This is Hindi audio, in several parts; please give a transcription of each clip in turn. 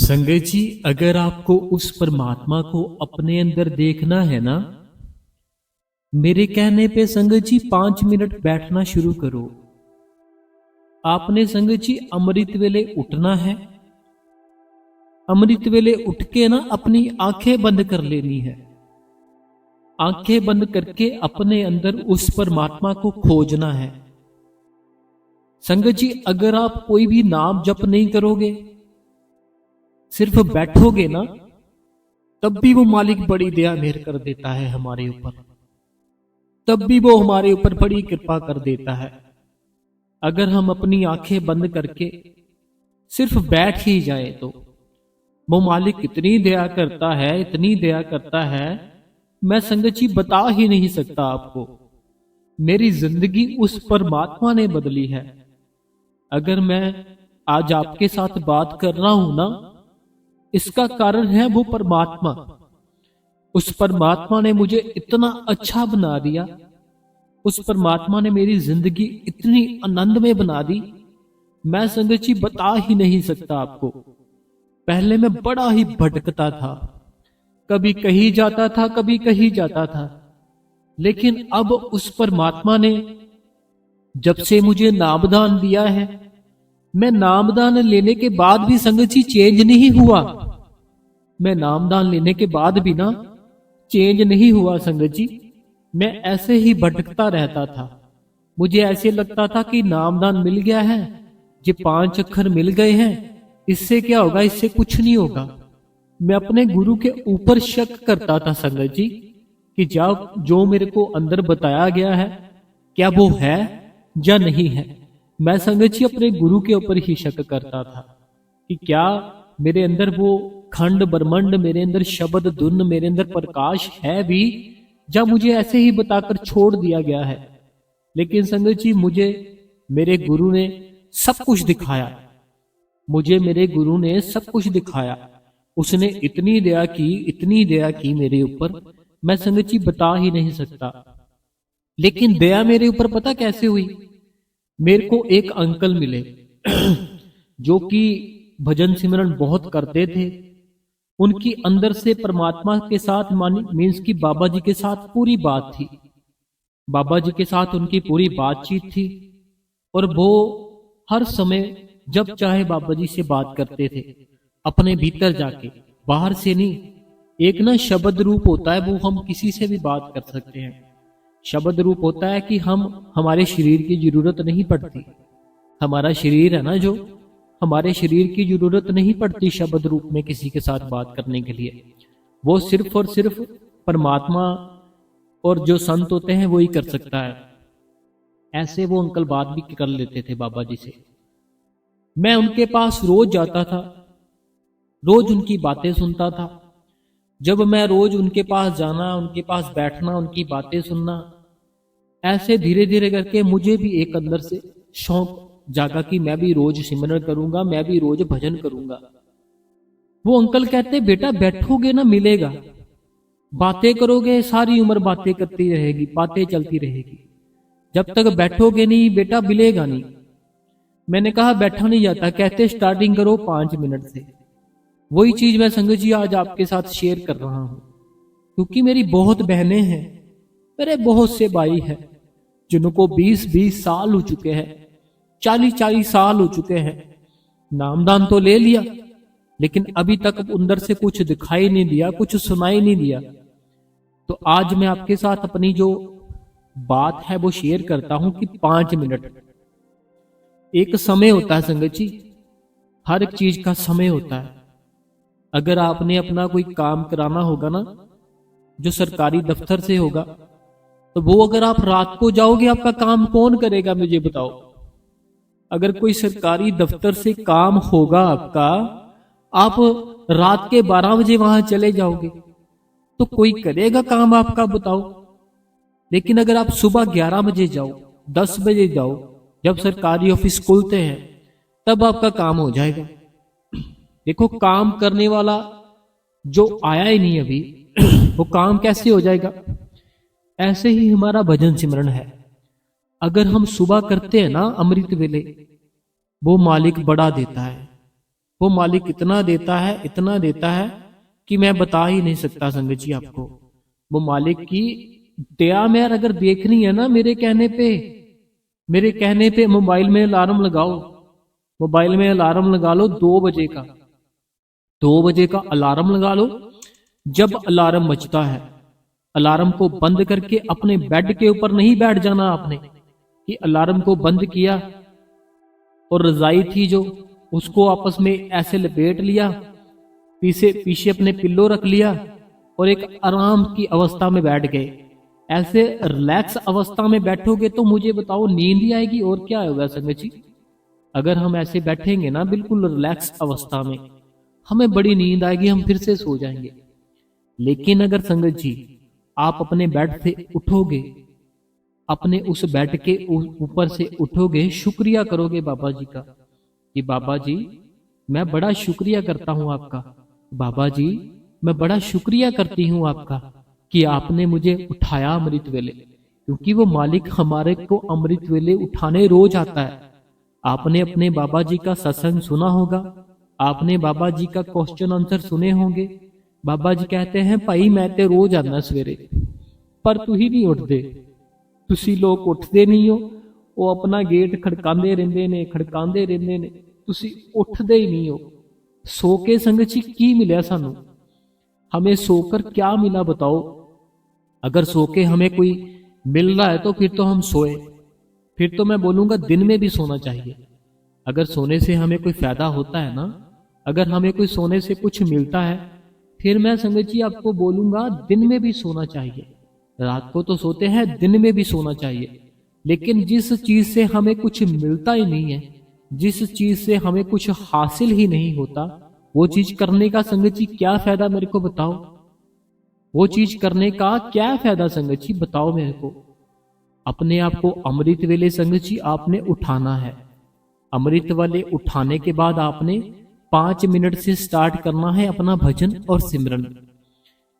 संगत जी, अगर आपको उस परमात्मा को अपने अंदर देखना है ना, मेरे कहने पे संगत जी 5 मिनट बैठना शुरू करो। आपने संगत जी अमृत वेले उठना है। अमृत वेले उठ के ना अपनी आंखें बंद कर लेनी है। आंखें बंद करके अपने अंदर उस परमात्मा को खोजना है। संगत जी, अगर आप कोई भी नाम जप नहीं करोगे, सिर्फ बैठोगे ना, तब भी वो मालिक बड़ी दया मेहर कर देता है हमारे ऊपर। तब भी वो हमारे ऊपर बड़ी कृपा कर देता है। अगर हम अपनी आंखें बंद करके सिर्फ बैठ ही जाए तो वो मालिक इतनी दया करता है, इतनी दया करता है, मैं संगत जी बता ही नहीं सकता आपको। मेरी जिंदगी उस परमात्मा ने बदली है। अगर मैं आज आपके साथ बात कर रहा हूं ना, इसका कारण है वो परमात्मा। उस परमात्मा ने मुझे इतना अच्छा बना दिया। उस परमात्मा ने मेरी जिंदगी इतनी आनंद में बना दी, मैं संगत जी बता ही नहीं सकता आपको। पहले मैं बड़ा ही भटकता था, कभी कहीं जाता था, कभी कहीं जाता था। लेकिन अब उस परमात्मा ने जब से मुझे नामदान दिया है, मैं नामदान लेने के बाद भी संगत जी चेंज नहीं हुआ। मैं नामदान लेने के बाद भी ना चेंज नहीं हुआ संगत जी। मैं ऐसे ही भटकता रहता था। मुझे ऐसे लगता था कि नामदान मिल गया है, ये 5 अक्षर मिल गए हैं, इससे क्या होगा, इससे कुछ नहीं होगा। मैं अपने गुरु के ऊपर शक करता था संगत जी कि जो मेरे को अंदर बताया गया है, क्या वो है या नहीं है। मैं संगत जी अपने गुरु के ऊपर ही शक करता था कि क्या मेरे अंदर वो खंड ब्रह्मांड, मेरे अंदर शब्द धुन, मेरे अंदर प्रकाश है भी, या मुझे ऐसे ही बताकर छोड़ दिया गया है। लेकिन संगत जी मुझे मेरे गुरु ने सब कुछ दिखाया। मुझे मेरे गुरु ने सब कुछ दिखाया। उसने इतनी दया की, इतनी दया की मेरे ऊपर, मैं संगत जी बता ही नहीं सकता। लेकिन दया मेरे ऊपर पता कैसे हुई। मेरे को एक अंकल मिले जो कि भजन सिमरन बहुत करते थे। उनकी अंदर से परमात्मा के साथ मीन्स की बाबा जी के साथ पूरी बात थी। बाबा जी के साथ उनकी पूरी बातचीत थी और वो हर समय जब चाहे बाबा जी से बात करते थे, अपने भीतर जाके, बाहर से नहीं। एक ना शब्द रूप होता है, वो हम किसी से भी बात कर सकते हैं। शब्द रूप होता है कि हमारे शरीर की जरूरत नहीं पड़ती। हमारा शरीर है ना, जो हमारे शरीर की जरूरत नहीं पड़ती शब्द रूप में किसी के साथ बात करने के लिए। वो सिर्फ और सिर्फ परमात्मा और जो संत होते हैं वो ही कर सकता है। ऐसे वो अंकल बात भी कर लेते थे बाबा जी से। मैं उनके पास रोज जाता था, रोज उनकी बातें सुनता था। जब मैं रोज उनके पास जाना, उनके पास बैठना, उनकी बातें सुनना, ऐसे धीरे धीरे करके मुझे भी एक अंदर से शौक जागा कि मैं भी रोज सिमरन करूंगा, मैं भी रोज भजन करूंगा। वो अंकल कहते, बेटा बैठोगे ना मिलेगा, बातें करोगे सारी उम्र बातें करती रहेगी, बातें चलती रहेगी। जब तक बैठोगे नहीं बेटा मिलेगा नहीं। मैंने कहा बैठा नहीं जाता। कहते स्टार्टिंग करो 5 मिनट से। वही चीज मैं संगत जी आज आपके साथ शेयर कर रहा हूं, क्योंकि मेरी बहुत बहनें हैं, मेरे बहुत से भाई हैं जिनको 20-20 साल हो चुके हैं, 40-40 साल हो चुके हैं। नामदान तो ले लिया, लेकिन अभी तक अंदर से कुछ दिखाई नहीं दिया, कुछ सुनाई नहीं दिया। तो आज मैं आपके साथ अपनी जो बात है वो शेयर करता हूं कि 5 मिनट एक समय होता है संगत जी। हर एक चीज का समय होता है। अगर आपने अपना कोई काम कराना होगा ना, जो सरकारी दफ्तर से होगा, तो वो अगर आप रात को जाओगे, आपका काम कौन करेगा मुझे बताओ। अगर कोई सरकारी दफ्तर से काम होगा आपका, आप रात के 12 बजे वहां चले जाओगे, तो कोई करेगा काम आपका बताओ। लेकिन अगर आप सुबह 11 बजे जाओ, 10 बजे जाओ, जब सरकारी ऑफिस खुलते हैं, तब आपका काम हो जाएगा। देखो, काम करने वाला जो आया ही नहीं अभी, वो काम कैसे हो जाएगा। ऐसे ही हमारा भजन सिमरन है। अगर हम सुबह करते हैं ना अमृत वेले, वो मालिक बड़ा देता है। वो मालिक इतना देता है कि मैं बता ही नहीं सकता संगत जी आपको। वो मालिक की दया में यार अगर देखनी है ना, मेरे कहने पे मोबाइल में अलार्म लगाओ, मोबाइल में अलार्म लगा लो 2 बजे का, 2 बजे का अलार्म लगा लो। जब अलार्म बजता है, अलार्म को बंद करके अपने बेड के ऊपर नहीं बैठ जाना आपने, कि अलार्म को बंद किया और रजाई थी जो उसको आपस में ऐसे लपेट लिया, पीछे पीछे अपने पिल्लो रख लिया और एक आराम की अवस्था में बैठ गए। ऐसे रिलैक्स अवस्था में बैठोगे तो मुझे बताओ नींद ही आएगी और क्या होगा संगत जी। अगर हम ऐसे बैठेंगे ना बिल्कुल रिलैक्स अवस्था में, हमें बड़ी नींद आएगी, हम फिर से सो जाएंगे। लेकिन अगर संगत जी आप अपने बेड से उठोगे, अपने उस बेड के ऊपर से उठोगे, शुक्रिया करोगे बाबा जी का कि बाबा जी मैं बड़ा शुक्रिया करता हूं आपका, बाबा जी मैं बड़ा शुक्रिया करती हूं आपका कि आपने मुझे उठाया अमृत वेले। क्योंकि वो मालिक हमारे को अमृत वेले उठाने रोज आता है। आपने अपने बाबा जी का सत्संग सुना होगा, आपने बाबा जी का क्वेश्चन आंसर सुने होंगे। बाबा जी कहते हैं भाई मैं ते रोज आना सवेरे, पर तू ही नहीं उठते, तुसी लोग उठते नहीं हो। वो अपना गेट खड़कांदे रहंदे ने, तुसी उठते ही नहीं हो। सो के संगत जी की मिलिया सानू, हमें सोकर क्या मिला बताओ। अगर सो के हमें कोई मिल रहा है तो फिर तो हम सोए, फिर तो मैं बोलूंगा दिन में भी सोना चाहिए। अगर सोने से हमें कोई फायदा होता है ना, अगर हमें कोई सोने से कुछ मिलता है, फिर मैं संगत जी आपको बोलूंगा दिन में भी सोना चाहिए। रात को तो सोते हैं, दिन में भी सोना चाहिए। लेकिन जिस चीज से हमें कुछ मिलता ही नहीं है, जिस चीज से हमें कुछ हासिल ही नहीं होता, वो चीज करने का संगत जी क्या फायदा मेरे को बताओ। वो चीज करने का क्या फायदा संगत जी बताओ मेरे को। अपने आप को अमृत वेले संगत जी आपने उठाना है। अमृत वाले उठाने के बाद आपने 5 मिनट से स्टार्ट करना है अपना भजन और सिमरन।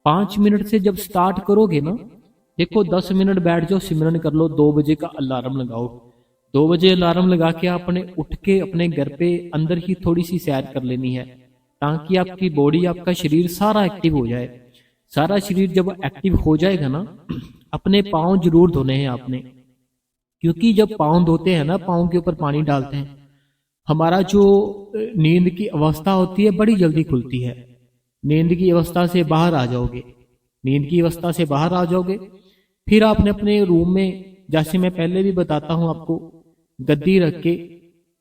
5 मिनट से जब स्टार्ट करोगे ना, देखो 10 मिनट बैठ जाओ, सिमरन कर लो, 2 बजे का अलार्म लगाओ। 2 बजे अलार्म लगा के आपने उठ के अपने घर पे अंदर ही थोड़ी सी सैर कर लेनी है, ताकि आपकी बॉडी, आपका शरीर सारा एक्टिव हो जाए। सारा शरीर जब एक्टिव हो जाएगा ना, अपने पाँव जरूर धोने हैं आपने। क्योंकि जब पाँव धोते हैं ना, पाँव के ऊपर पानी डालते हैं, हमारा जो नींद की अवस्था होती है बड़ी जल्दी खुलती है। नींद की अवस्था से बाहर आ जाओगे, नींद की अवस्था से बाहर आ जाओगे। फिर आपने अपने रूम में, जैसे मैं पहले भी बताता हूं आपको, गद्दी रख के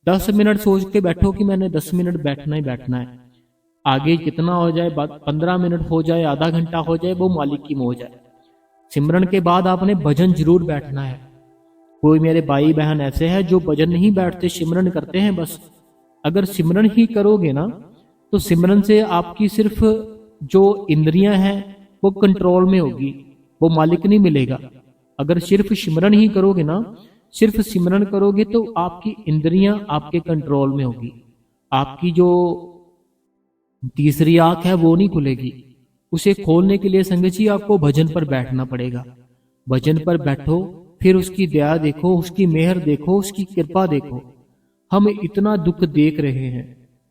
10 मिनट सोच के बैठो कि मैंने 10 मिनट बैठना ही बैठना है। आगे कितना हो जाए, 15 मिनट हो जाए, आधा घंटा हो जाए, वो मालिक की मौज है। सिमरन के बाद आपने भजन जरूर बैठना है। कोई मेरे भाई बहन ऐसे हैं जो भजन नहीं बैठते, सिमरन करते हैं बस। अगर सिमरन ही करोगे ना, तो सिमरन से आपकी सिर्फ जो इंद्रियां हैं वो कंट्रोल में होगी, वो मालिक नहीं मिलेगा। अगर सिर्फ सिमरन ही करोगे ना, सिर्फ सिमरन करोगे तो आपकी इंद्रियां आपके कंट्रोल में होगी। आपकी जो तीसरी आंख है वो नहीं खुलेगी। उसे खोलने के लिए संगत जी आपको भजन पर बैठना पड़ेगा। भजन पर बैठो, फिर उसकी दया देखो, उसकी मेहर देखो, उसकी कृपा देखो। हम इतना दुख देख रहे हैं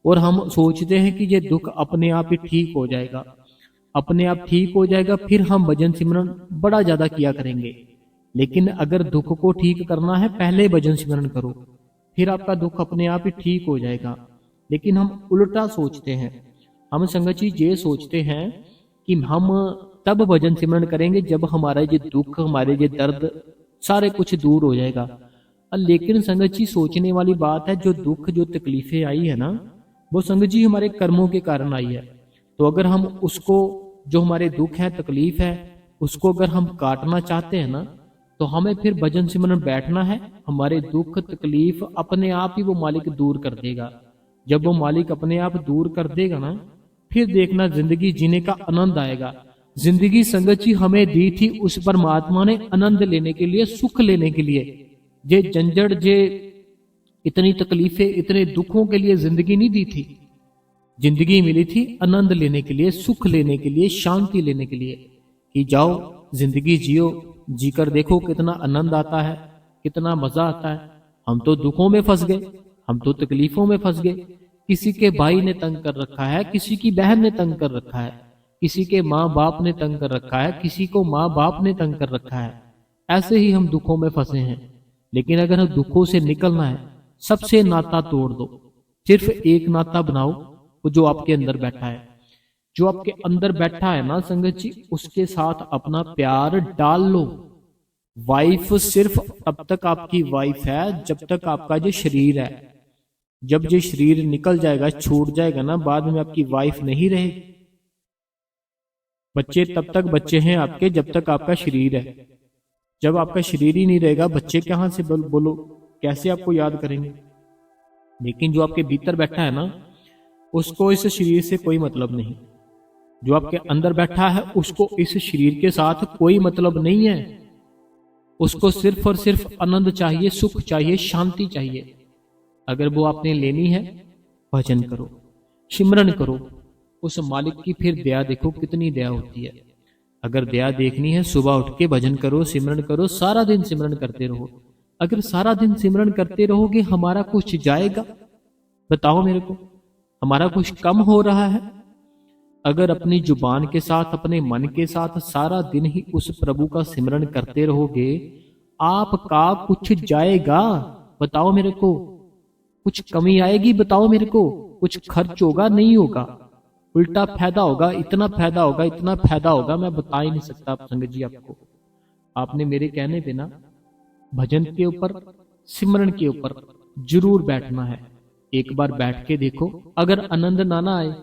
और हम सोचते हैं कि ये दुख अपने आप ही ठीक हो जाएगा, अपने आप ठीक हो जाएगा, फिर हम भजन सिमरन बड़ा ज्यादा किया करेंगे। लेकिन अगर दुख को ठीक करना है, पहले भजन सिमरन करो, फिर आपका दुख अपने आप ही ठीक हो जाएगा। लेकिन हम उल्टा सोचते हैं। हम संगत जी ये सोचते हैं कि हम तब भजन सिमरन करेंगे जब हमारा ये दुख, हमारे ये दर्द सारे कुछ दूर हो जाएगा। लेकिन संगत जी सोचने वाली बात है, जो दुख, जो तकलीफें आई है ना, वो संगत जी हमारे कर्मों के कारण आई है। तो अगर हम उसको, जो हमारे दुख है, तकलीफ है, उसको अगर हम काटना चाहते हैं ना, तो हमें फिर भजन सिमरन बैठना है। हमारे दुख तकलीफ अपने आप ही वो मालिक दूर कर देगा। जब वो मालिक अपने आप दूर कर देगा ना, फिर देखना जिंदगी जीने का आनंद आएगा। जिंदगी संगत जी हमें दी थी उस परमात्मा ने आनंद लेने के लिए, सुख लेने के लिए। जे झंझट, जे इतनी तकलीफें, इतने दुखों के लिए जिंदगी नहीं दी थी। जिंदगी मिली थी आनंद लेने के लिए, सुख लेने के लिए, शांति लेने के लिए, कि जाओ जिंदगी जियो, जीकर देखो कितना आनंद आता है, कितना मजा आता है। हम तो दुखों में फंस गए, हम तो तकलीफों में फंस गए। किसी के भाई ने तंग कर रखा है, किसी की बहन ने तंग कर रखा है, किसी के माँ बाप ने तंग कर रखा है, किसी को माँ बाप ने तंग कर रखा है। ऐसे ही हम दुखों में फंसे हैं। लेकिन अगर हम दुखों से निकलना है, सबसे नाता तोड़ दो, सिर्फ एक नाता बनाओ, वो जो आपके अंदर बैठा है। जो आपके अंदर बैठा है ना संगत जी, उसके साथ अपना प्यार डाल लो। वाइफ सिर्फ तब तक आपकी वाइफ है जब तक आपका जो शरीर है। जब ये शरीर निकल जाएगा, छूट जाएगा ना, बाद में आपकी वाइफ नहीं रहेगी। बच्चे तब तक बच्चे हैं आपके जब तक आपका शरीर है। जब आपका शरीर ही नहीं रहेगा, बच्चे कहां से बोलो, कैसे आपको याद करेंगे। लेकिन जो आपके भीतर बैठा है ना, उसको इस शरीर से कोई मतलब नहीं। जो आपके अंदर बैठा है उसको इस शरीर के साथ कोई मतलब नहीं है। उसको सिर्फ और सिर्फ आनंद चाहिए, सुख चाहिए, शांति चाहिए। अगर वो आपने लेनी है, भजन करो, सिमरन करो उस मालिक की। फिर दया देखो कितनी दया होती है। अगर दया देखनी है, सुबह उठ के भजन करो, सिमरन करो, सारा दिन सिमरन करते रहो। अगर सारा दिन सिमरन करते रहोगे, हमारा कुछ जाएगा? बताओ मेरे को, हमारा कुछ कम हो रहा है? अगर अपनी जुबान के साथ, अपने मन के साथ सारा दिन ही उस प्रभु का सिमरन करते रहोगे, आपका कुछ जाएगा? बताओ मेरे को, कुछ कमी आएगी? बताओ मेरे को, कुछ खर्च होगा? नहीं होगा, उल्टा फायदा होगा। इतना फायदा होगा, इतना फायदा होगा, मैं बता ही नहीं सकता संगत जी आपको। आपने मेरे कहने पे ना भजन के ऊपर, सिमरन के ऊपर जरूर बैठना है। एक बार बैठ के देखो, अगर आनंद ना आए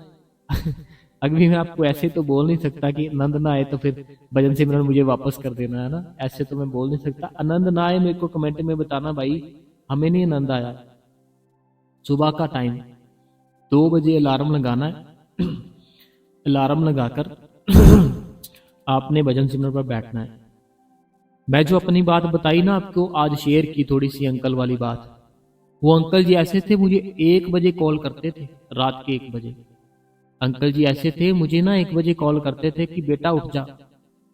अभी मैं आपको ऐसे तो बोल नहीं सकता कि आनंद ना आए तो फिर भजन सिमरन मुझे वापस कर देना है ना, ऐसे तो मैं बोल नहीं सकता। आनंद ना आए मेरे को कमेंट में बताना, भाई हमें नहीं आनंद आया। सुबह का टाइम 2 बजे अलार्म लगाना है। अलार्म लगाकर आपने भजन सिमरन पर बैठना है। मैं जो अपनी बात बताई ना आपको, आज शेयर की थोड़ी सी अंकल वाली बात। वो अंकल जी ऐसे थे, मुझे 1 बजे कॉल करते थे, रात के 1 बजे। अंकल जी ऐसे थे, मुझे ना 1 बजे कॉल करते थे कि बेटा उठ जा।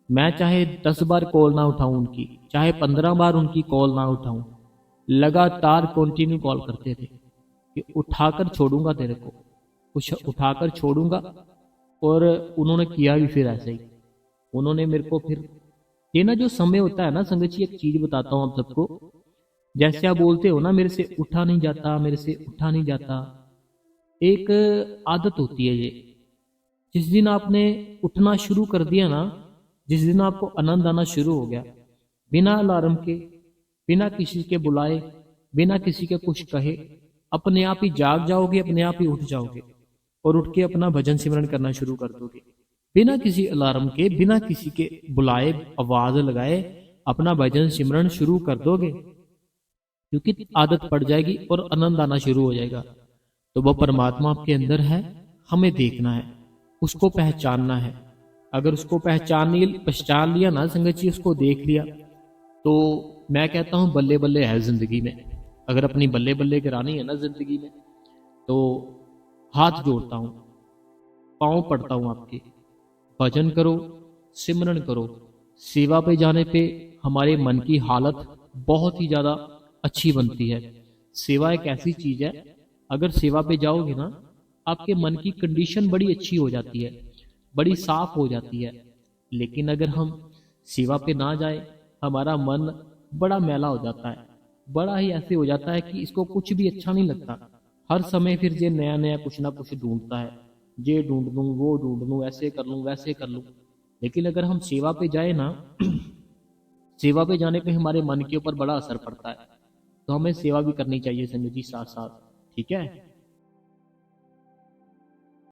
मैं चाहे 10 बार कॉल ना उठाऊं उनकी, चाहे 15 बार उनकी कॉल ना उठाऊं, लगातार कंटिन्यू कॉल करते थे कि उठाकर छोड़ूंगा तेरे को, कुछ उठाकर छोड़ूंगा। और उन्होंने किया भी फिर ऐसे ही। उन्होंने मेरे को फिर, ये ना जो समय होता है ना संगत जी, एक चीज बताता हूं आप सबको। जैसे आप बोलते हो ना, मेरे से उठा नहीं जाता, मेरे से उठा नहीं जाता, एक आदत होती है ये। जिस दिन आपने उठना शुरू कर दिया ना, जिस दिन आपको आनंद आना शुरू हो गया, बिना अलार्म के, बिना किसी के बुलाए, बिना किसी के कुछ कहे, अपने आप ही जाग जाओगे, अपने आप ही उठ जाओगे और उठ के अपना भजन सिमरन करना शुरू कर दोगे। बिना किसी अलार्म के, बिना किसी के बुलाए, आवाज लगाए अपना भजन सिमरन शुरू कर दोगे, क्योंकि आदत पड़ जाएगी और आनंद आना शुरू हो जाएगा। तो वो परमात्मा आपके अंदर है, हमें देखना है, उसको पहचानना है। अगर उसको पहचान लिया ना संगत जी, उसको देख लिया, तो मैं कहता हूं बल्ले बल्ले है जिंदगी में। अगर अपनी बल्ले बल्ले करानी है ना जिंदगी में, तो हाथ जोड़ता हूं, पांव पड़ता हूं आपके, भजन करो, सिमरन करो। सेवा पे जाने पे हमारे मन की हालत बहुत ही ज्यादा अच्छी बनती है। सेवा एक ऐसी चीज है, अगर सेवा पे जाओगे ना, आपके मन की कंडीशन बड़ी अच्छी हो जाती है, बड़ी साफ हो जाती है। लेकिन अगर हम सेवा पे ना जाए, हमारा मन बड़ा मैला हो जाता है, बड़ा ही ऐसे हो जाता है कि इसको कुछ भी अच्छा नहीं लगता। हर समय फिर ये नया नया कुछ ना कुछ ढूंढता है, ये ढूंढ लूं, वो ढूंढ लूं, ऐसे कर लूं, वैसे कर लूं। लेकिन अगर हम सेवा पे जाए ना, सेवा पे जाने पे हमारे मन के ऊपर बड़ा असर पड़ता है। तो हमें सेवा भी करनी चाहिए संगत जी साथ साथ, ठीक है।